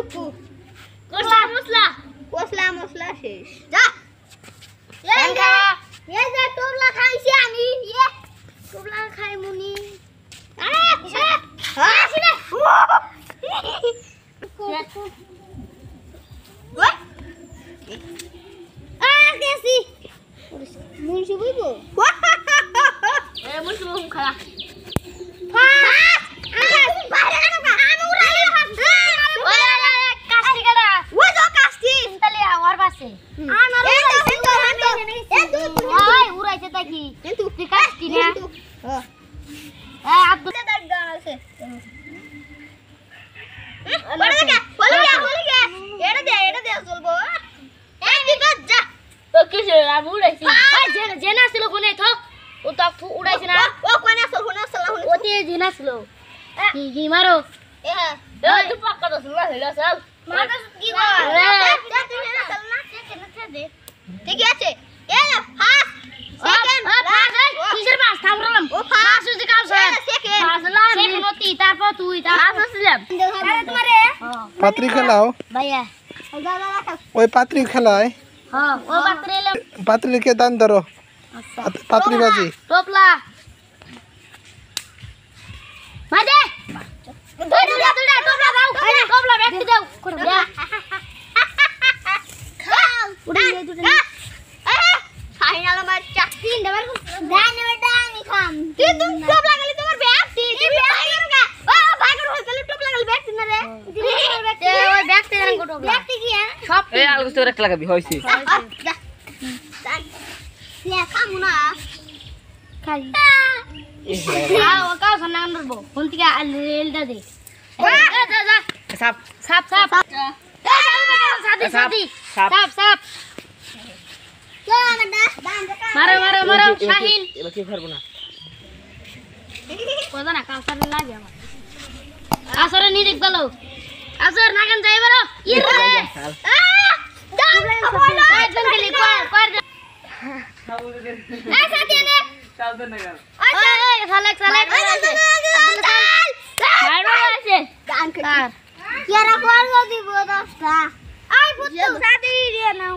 এতটুকু কসলা মশলা শেষ যা এই যে টোবলা খাইছি আমি টোবলা খাই মুনি আরে আসলে গেছি মুনসি বইবো মুনসি বইবো খালা মারো তুই পাক্কা তো শুনলা হইলো সব মারো কি ঠিক আছে এই ফাস্ট সেকেন্ড কিসের পাস থামরাম ও ফাস্ট যদি কাজ হয় সেকেন্ড নতি তারপর তুই তারপর আসলাম আরে তোমারে পাত্রী খেলাও ভাইয়া ওই পাত্রী খেলায় হ্যাঁ ও পাত্রী পাত্রীকে দান ধরো পাত্রী বাজি টোপলা মাঝে দুইটা টোপলা দাও টোপলা ব্যক্তি দাও খাও উড়ে দুইটা ফাইনাল আমার চাকরি দেবার দান বেটা আমি খাম তুই টোপলা গলি তোমার ব্যক্তি তুমি ভাইগর গা ও ভাইগর হই গলি টোপলা গলি ব্যক্তি না রে ওই ব্যক্তি জান কো টোপলা ব্যক্তি কি সব এই আলু তো এক লাগাবি হইছে লে খামু না খাই খাও কাও সনান রবো কোনটিকা আলুলটা দে যা যা সাপ সাপ সাপ সাদি সাদি সাপ সাপ মারো মারো মারো শাহিন এবার কি করব না কোদা না কালসার লাগে আমার আসরে নি দেখ গেল আসর নাগান যাই বারো ইরে দাও বলো একজন গলি কর এই সাথে নে চাল দে না গেল ওই সালেক সালেক মারো আছে গান কর কি আর কোন দিব 10টা আই পুত্র সাথে দিয়ে নাও